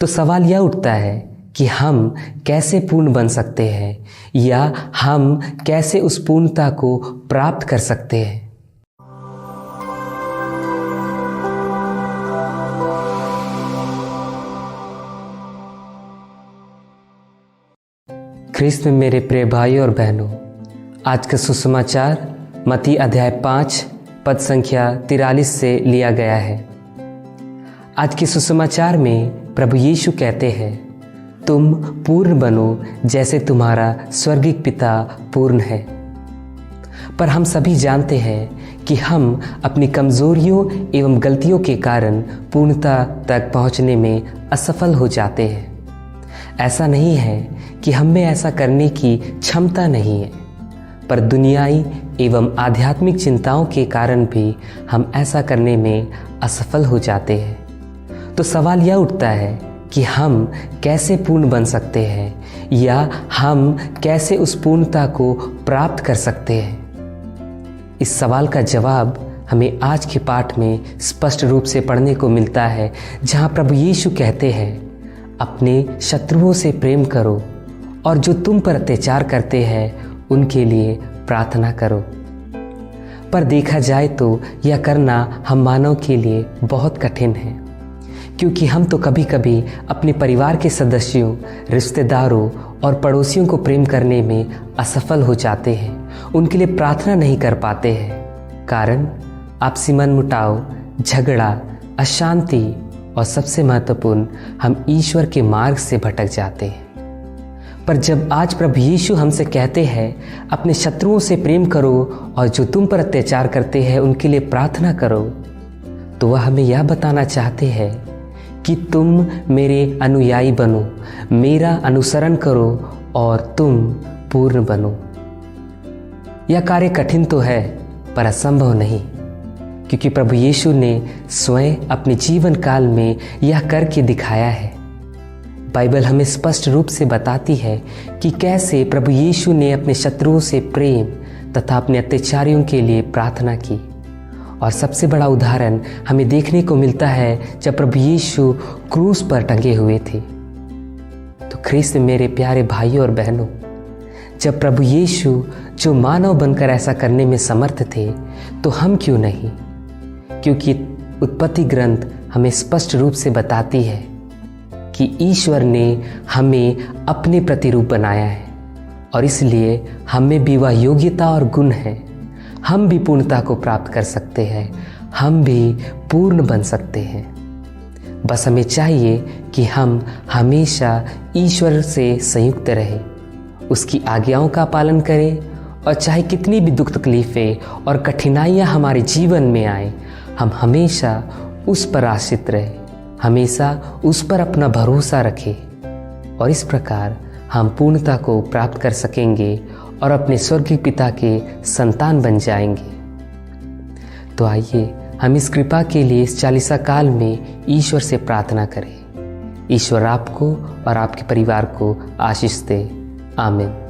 तो सवाल यह उठता है कि हम कैसे पूर्ण बन सकते हैं या हम कैसे उस पूर्णता को प्राप्त कर सकते हैं। ख्रिस्त में मेरे प्रिय भाइयों और बहनों, आज का सुसमाचार मत्ती अध्याय 5 पद संख्या 43 से लिया गया है। आज के सुसमाचार में प्रभु यीशु कहते हैं, तुम पूर्ण बनो जैसे तुम्हारा स्वर्गीय पिता पूर्ण है। पर हम सभी जानते हैं कि हम अपनी कमजोरियों एवं गलतियों के कारण पूर्णता तक पहुंचने में असफल हो जाते हैं। ऐसा नहीं है कि हम में ऐसा करने की क्षमता नहीं है, पर दुनियाई एवं आध्यात्मिक चिंताओं के कारण भी हम ऐसा करने में असफल हो जाते हैं। तो सवाल यह उठता है कि हम कैसे पूर्ण बन सकते हैं या हम कैसे उस पूर्णता को प्राप्त कर सकते हैं। इस सवाल का जवाब हमें आज के पाठ में स्पष्ट रूप से पढ़ने को मिलता है, जहां प्रभु यीशु कहते हैं, अपने शत्रुओं से प्रेम करो और जो तुम पर अत्याचार करते हैं उनके लिए प्रार्थना करो। पर देखा जाए तो यह करना हम मानव के लिए बहुत कठिन है, क्योंकि हम तो कभी कभी अपने परिवार के सदस्यों, रिश्तेदारों और पड़ोसियों को प्रेम करने में असफल हो जाते हैं, उनके लिए प्रार्थना नहीं कर पाते हैं। कारण आपसी मनमुटाव, झगड़ा, अशांति और सबसे महत्वपूर्ण, हम ईश्वर के मार्ग से भटक जाते हैं। पर जब आज प्रभु यीशु हमसे कहते हैं, अपने शत्रुओं से प्रेम करो और जो तुम पर अत्याचार करते हैं उनके लिए प्रार्थना करो, तो वह हमें यह बताना चाहते हैं कि तुम मेरे अनुयायी बनो, मेरा अनुसरण करो और तुम पूर्ण बनो। यह कार्य कठिन तो है, पर असंभव नहीं, क्योंकि प्रभु यीशु ने स्वयं अपने जीवन काल में यह करके दिखाया है। बाइबल हमें स्पष्ट रूप से बताती है कि कैसे प्रभु यीशु ने अपने शत्रुओं से प्रेम तथा अपने अत्याचारियों के लिए प्रार्थना की। और सबसे बड़ा उदाहरण हमें देखने को मिलता है जब प्रभु यीशु क्रूस पर टंगे हुए थे। तो ख्रिस्त मेरे प्यारे भाइयों और बहनों, जब प्रभु यीशु जो मानव बनकर ऐसा करने में समर्थ थे, तो हम क्यों नहीं? क्योंकि उत्पत्ति ग्रंथ हमें स्पष्ट रूप से बताती है कि ईश्वर ने हमें अपने प्रतिरूप बनाया है और इसलिए हमें भी वह योग्यता और गुण है। हम भी पूर्णता को प्राप्त कर सकते हैं, हम भी पूर्ण बन सकते हैं। बस हमें चाहिए कि हम हमेशा ईश्वर से संयुक्त रहें, उसकी आज्ञाओं का पालन करें, और चाहे कितनी भी दुख तकलीफें और कठिनाइयाँ हमारे जीवन में आए, हम हमेशा उस पर आश्रित रहें, हमेशा उस पर अपना भरोसा रखें, और इस प्रकार हम पूर्णता को प्राप्त कर सकेंगे और अपने स्वर्गीय पिता के संतान बन जाएंगे। तो आइए हम इस कृपा के लिए इस चालीसा काल में ईश्वर से प्रार्थना करें। ईश्वर आपको और आपके परिवार को आशीष दे। आमीन।